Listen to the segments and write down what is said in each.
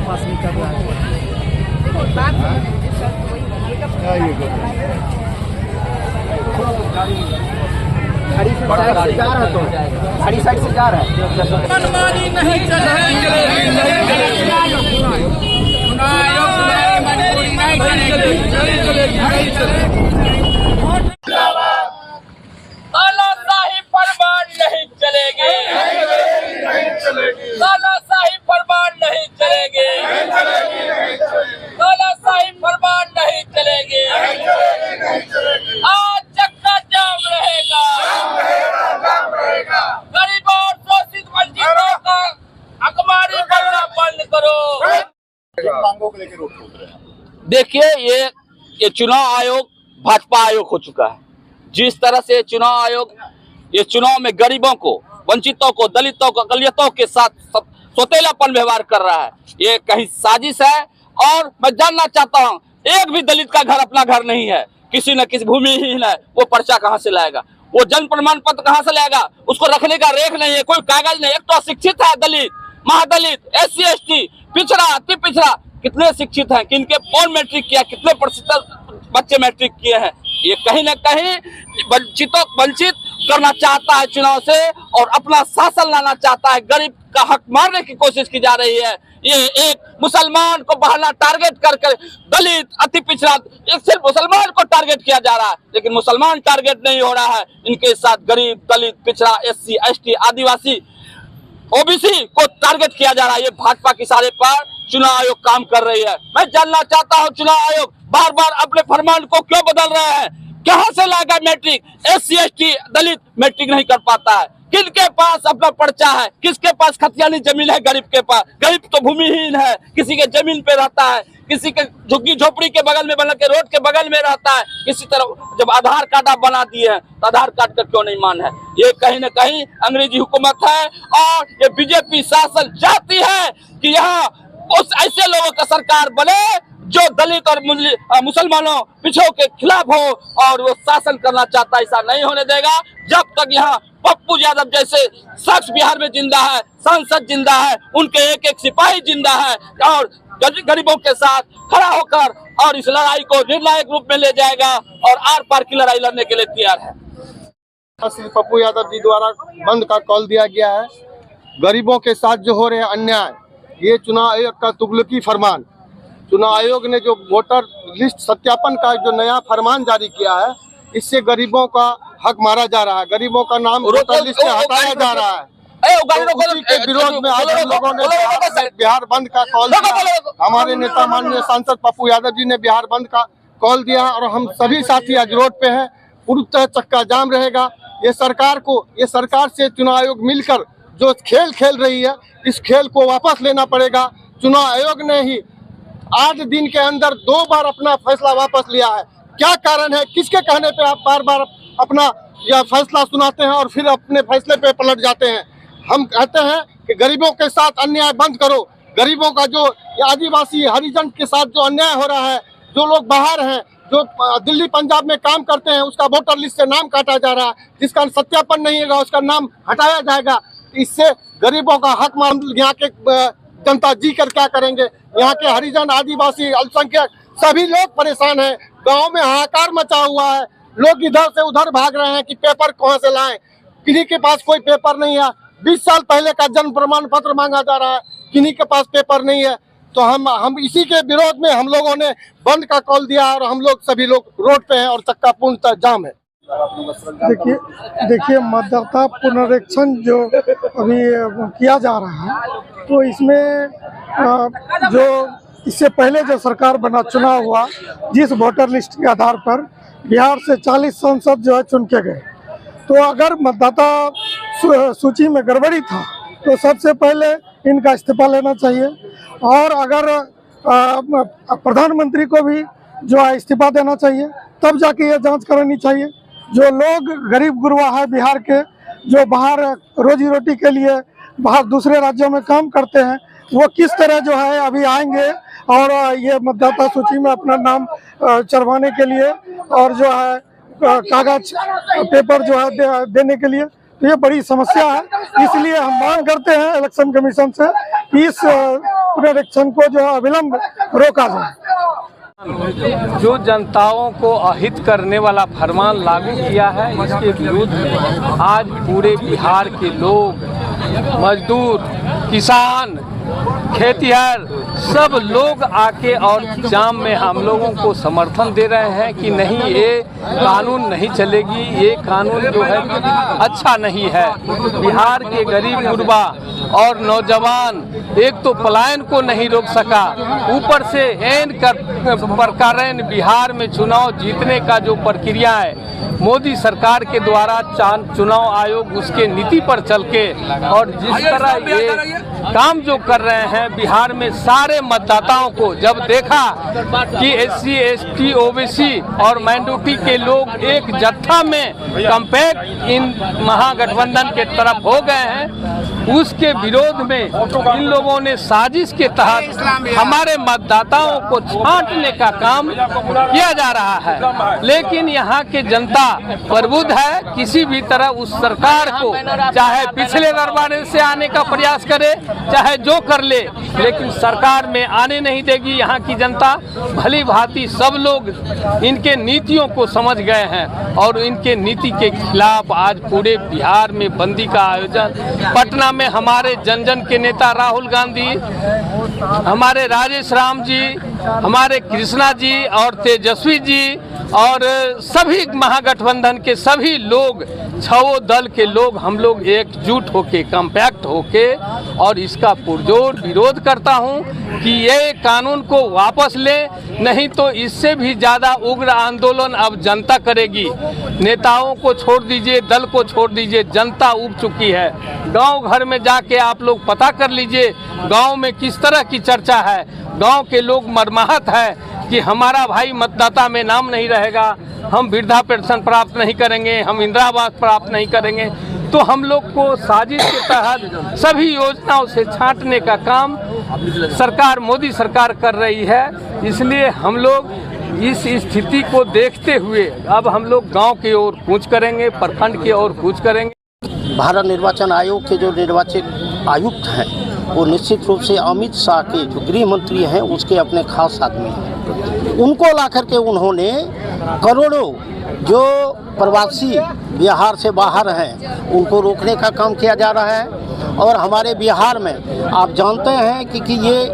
पास नहीं कर रहा है। खड़ी से जा रहा है, तो खड़ी साइड से जा रहा है। मनमानी नहीं तानाशाही फरमान नहीं चलेगी, तानाशाही फरमान नहीं चलेगी, तानाशाही फरमान नहीं चलेगी। आज चक्का जाम रहेगा, गरीबों और शोषित वंचितों का अखबारी बनना बंद करो। मांगों को लेकर रोड पे उतरे हैं। देखिए, ये चुनाव आयोग भाजपा आयोग हो चुका है। जिस तरह से चुनाव आयोग ये चुनाव में गरीबों को, वंचितों को, दलितों को, अकलियतों के साथ सौतेलापन व्यवहार कर रहा है, ये कहीं साजिश है। और मैं जानना चाहता हूँ, एक भी दलित का घर अपना घर नहीं है, किसी न किसी भूमिहीन है, वो पर्चा कहाँ से लाएगा, वो जन्म प्रमाण पत्र कहाँ से लाएगा, उसको रखने का रेख नहीं है, कोई कागज नहीं। एक तो अशिक्षित है दलित, महादलित, SC ST, पिछड़ा, अति पिछड़ा, कितने शिक्षित हैं, किनके कौन मैट्रिक किया, कितने प्रतिशत बच्चे मैट्रिक किए हैं। ये कहीं न कहीं वंचित करना चाहता है चुनाव से और अपना शासन लाना चाहता है। गरीब का हक मारने की कोशिश की जा रही है। ये एक मुसलमान को बहाना टारगेट कर दलित, अति पिछड़ा, एक सिर्फ मुसलमान को टारगेट किया जा रहा है, लेकिन मुसलमान टारगेट नहीं हो रहा है। इनके साथ गरीब, दलित, पिछड़ा, SC ST, आदिवासी, OBC को टारगेट किया जा रहा है। ये भाजपा के इशारे पर चुनाव आयोग काम कर रही है। मैं जानना चाहता हूँ, चुनाव आयोग बार बार अपने फरमान को क्यों बदल रहे हैं? कहाँ से लाएगा मैट्रिक? SC ST दलित मैट्रिक नहीं कर पाता है। किसके पास अपना पर्चा है? किसके पास खतियानी जमीन है? गरीब के पास। गरीब तो भूमिहीन है, किसी के जमीन पे रहता है, किसी के झुग्गी झोपड़ी के बगल में बना के रोड के बगल में रहता है। किसी तरह जब आधार कार्ड आप बना दिए हैं तो आधार कार्ड का क्यों नहीं मान है? ये कहीं न कहीं अंग्रेजी हुकूमत है और ये BJP शासन चाहती है कि यहाँ उस ऐसे लोगों का सरकार बने जो दलित और मुसलमानों पिछड़ों के खिलाफ हो, और वो शासन करना चाहता है। ऐसा नहीं होने देगा जब तक यहाँ पप्पू यादव जैसे शख्स बिहार में जिंदा है, सांसद जिंदा है, उनके एक एक सिपाही जिंदा है और गरीबों के साथ खड़ा होकर और इस लड़ाई को निर्णायक रूप में ले जाएगा और आर पार की लड़ाई लड़ने के लिए तैयार है। श्री पप्पू यादव जी द्वारा बंद का कॉल दिया गया है। गरीबों के साथ जो हो रहे अन्याय, ये चुनाव आयोग का तुगलकी फरमान, चुनाव आयोग ने जो वोटर लिस्ट सत्यापन का जो नया फरमान जारी किया है, इससे गरीबों का हक मारा जा रहा है, गरीबों का नाम वोटर लिस्ट से हटाया जा रहा है। उसी के विरोध में आज हम लोगों ने बिहार बंद का कॉल दिया। हमारे नेता माननीय सांसद पप्पू यादव जी ने बिहार बंद का कॉल दिया और हम सभी साथी आज रोड पे हैं। पूरी तरह चक्का जाम रहेगा। ये सरकार से चुनाव आयोग मिलकर जो खेल खेल रही है, इस खेल को वापस लेना पड़ेगा। चुनाव आयोग ने ही 8 दिन के अंदर 2 बार अपना फैसला वापस लिया है। क्या कारण है? किसके कहने पे आप बार बार अपना यह फैसला सुनाते हैं और फिर अपने फैसले पे पलट जाते हैं? हम कहते हैं कि गरीबों के साथ अन्याय बंद करो। गरीबों का जो आदिवासी हरिजन के साथ जो अन्याय हो रहा है, जो लोग बाहर हैं, जो दिल्ली पंजाब में काम करते हैं, उसका वोटर लिस्ट से नाम काटा जा रहा है, जिसका सत्यापन नहीं होगा उसका नाम हटाया जाएगा। इससे गरीबों का हक यहाँ के जनता जी कर क्या करेंगे? यहाँ के हरिजन, आदिवासी, अल्पसंख्यक सभी लोग परेशान हैं। गांव में हाहाकार मचा हुआ है। लोग इधर से उधर भाग रहे हैं कि पेपर कहाँ से लाएं। किन्हीं के पास कोई पेपर नहीं है। 20 साल पहले का जन्म प्रमाण पत्र मांगा जा रहा है, किन्हीं के पास पेपर नहीं है। तो हम इसी के विरोध में हम लोगों ने बंद का कॉल दिया और हम लोग सभी लोग रोड पे हैं और चक्का पूर्णतः जाम है। देखिए मतदाता पुनरीक्षण जो अभी किया जा रहा है, तो इसमें जो इससे पहले जो सरकार बना चुनाव हुआ, जिस वोटर लिस्ट के आधार पर बिहार से 40 सांसद जो है चुन के गए, तो अगर मतदाता सूची में गड़बड़ी था तो सबसे पहले इनका इस्तीफा लेना चाहिए और अगर प्रधानमंत्री को भी जो है इस्तीफा देना चाहिए, तब जाके ये जांच करानी चाहिए। जो लोग गरीब गुरबा है बिहार के, जो बाहर रोजी रोटी के लिए बाहर दूसरे राज्यों में काम करते हैं, वो किस तरह जो है अभी आएंगे और ये मतदाता सूची में अपना नाम चढ़वाने के लिए और जो है कागज पेपर जो है देने के लिए, तो ये बड़ी समस्या है। इसलिए हम मांग करते हैं इलेक्शन कमीशन से कि इस पुनरीक्षण को जो अविलंब रोका जाए। जो जनताओं को अहित करने वाला फरमान लागू किया है, इसके विरोध में आज पूरे बिहार के लोग, मजदूर, किसान, खेतिहर सब लोग आके और जाम में हम लोगों को समर्थन दे रहे हैं कि नहीं, ये कानून नहीं चलेगी, ये कानून जो है अच्छा नहीं है। बिहार के गरीब गुरबा और नौजवान एक तो पलायन को नहीं रोक सका, ऊपर से एन प्रकार बिहार में चुनाव जीतने का जो प्रक्रिया है मोदी सरकार के द्वारा चुनाव आयोग उसके नीति पर चल के और जिस तरह ये काम जो कर रहे हैं बिहार में सारे मतदाताओं को जब देखा कि SC, ST, OBC और माइनॉरिटी के लोग एक जत्था में कंपैक्ट इन महागठबंधन के तरफ हो गए हैं, उसके विरोध में इन लोगों ने साजिश के तहत हमारे मतदाताओं को छांटने का काम किया जा रहा है। लेकिन यहाँ के जनता प्रबुद्ध है, किसी भी तरह उस सरकार को चाहे पिछले दरबार से आने का प्रयास करे, चाहे जो कर ले, लेकिन सरकार में आने नहीं देगी। यहाँ की जनता भली भांति सब लोग इनके नीतियों को समझ गए हैं और इनके नीति के खिलाफ आज पूरे बिहार में बंदी का आयोजन, पटना में हमारे जन जन के नेता राहुल गांधी, हमारे राजेश राम जी, हमारे कृष्णा जी और तेजस्वी जी और सभी महागठबंधन के सभी लोग, छओ दल के लोग, हम लोग एकजुट होके कॉम्पैक्ट होके और इसका पुरजोर विरोध करता हूं कि ये कानून को वापस ले, नहीं तो इससे भी ज़्यादा उग्र आंदोलन अब जनता करेगी। नेताओं को छोड़ दीजिए, दल को छोड़ दीजिए, जनता उब चुकी है। गांव घर में जाके आप लोग पता कर लीजिए गांव में किस तरह की चर्चा है। गांव के लोग मर्माहत है कि हमारा भाई मतदाता में नाम नहीं रहेगा, हम वृद्धा पेंशन प्राप्त नहीं करेंगे, हम इंदिरा आवास प्राप्त नहीं करेंगे। तो हम लोग को साजिश के तहत सभी योजनाओं से छांटने का काम सरकार, मोदी सरकार कर रही है। इसलिए हम लोग इस स्थिति को देखते हुए अब हम लोग गांव की ओर कूच करेंगे, प्रखंड की ओर कूच करेंगे। भारत निर्वाचन आयोग के जो निर्वाचित आयुक्त हैं वो निश्चित रूप से अमित शाह के जो गृह मंत्री हैं उसके अपने खास आदमी हैं। उनको ला करके उन्होंने करोड़ों जो प्रवासी बिहार से बाहर हैं उनको रोकने का काम किया जा रहा है। और हमारे बिहार में आप जानते हैं कि ये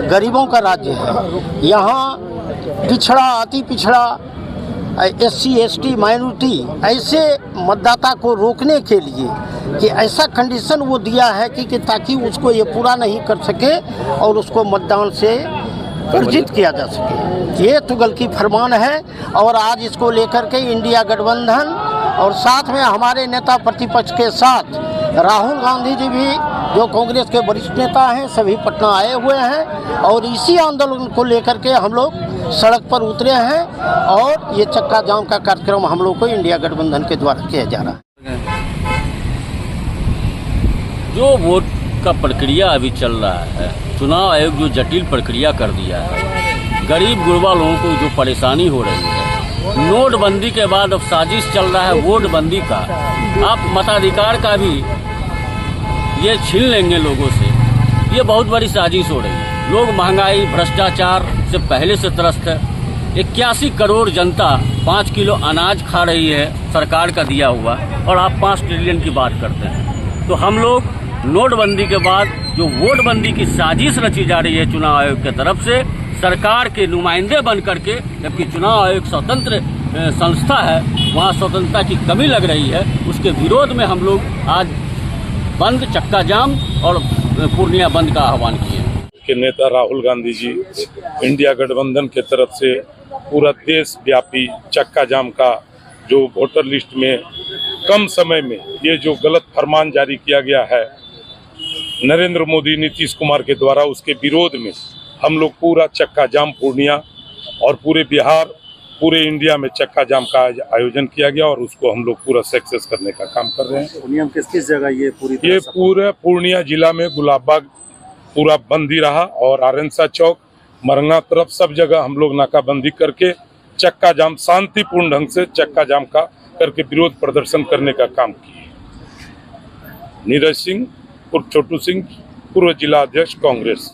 गरीबों का राज्य है। यहाँ पिछड़ा, अति पिछड़ा, SC, ST, माइनॉरिटी ऐसे मतदाता को रोकने के लिए कि ऐसा कंडीशन वो दिया है कि ताकि उसको ये पूरा नहीं कर सके और उसको मतदान से वर्जित किया जा सके। ये तुगल की फरमान है और आज इसको लेकर के इंडिया गठबंधन और साथ में हमारे नेता प्रतिपक्ष के साथ राहुल गांधी जी भी जो कांग्रेस के वरिष्ठ नेता हैं सभी पटना आए हुए हैं और इसी आंदोलन को लेकर के हम लोग सड़क पर उतरे हैं और ये चक्का जाम का कार्यक्रम हम लोग को इंडिया गठबंधन के द्वारा किया जा रहा है। जो वोट का प्रक्रिया अभी चल रहा है, चुनाव आयोग जो जटिल प्रक्रिया कर दिया है, गरीब गुरबा लोगों को जो परेशानी हो रही है, नोटबंदी के बाद अब साजिश चल रहा है वोटबंदी का, आप मताधिकार का भी ये छीन लेंगे लोगों से, ये बहुत बड़ी साजिश हो रही है। लोग महंगाई, भ्रष्टाचार से पहले से त्रस्त है। 81 करोड़ जनता 5 किलो अनाज खा रही है सरकार का दिया हुआ, और आप 5 ट्रिलियन की बात करते हैं। तो हम लोग नोटबंदी के बाद जो वोटबंदी की साजिश रची जा रही है चुनाव आयोग की तरफ से, सरकार के नुमाइंदे बन करके, जबकि चुनाव आयोग स्वतंत्र संस्था है, वहाँ स्वतंत्रता की कमी लग रही है, उसके विरोध में हम लोग आज बंद, चक्का जाम और पूर्णिया बंद का आह्वान किए। के नेता राहुल गांधी जी इंडिया गठबंधन के तरफ से पूरा देश व्यापी चक्का जाम का जो वोटर लिस्ट में कम समय में ये जो गलत फरमान जारी किया गया है नरेंद्र मोदी, नीतीश कुमार के द्वारा, उसके विरोध में हम लोग पूरा चक्का जाम पूर्णिया और पूरे बिहार, पूरे इंडिया में चक्का जाम का आयोजन किया गया और उसको हम लोग पूरा सक्सेस करने का काम कर रहे हैं। पूर्णिया किस किस जगह ये पूरे पूर्णिया जिला में गुलाबबाग पूरा बंदी रहा और आरंसा चौक, मरंगा तरफ सब जगह हम लोग नाकाबंदी करके चक्का जाम शांतिपूर्ण ढंग से चक्का जाम का करके विरोध प्रदर्शन करने का काम किए। नीरज सिंह उर्फ छोटू सिंह, पूर्व जिला अध्यक्ष कांग्रेस।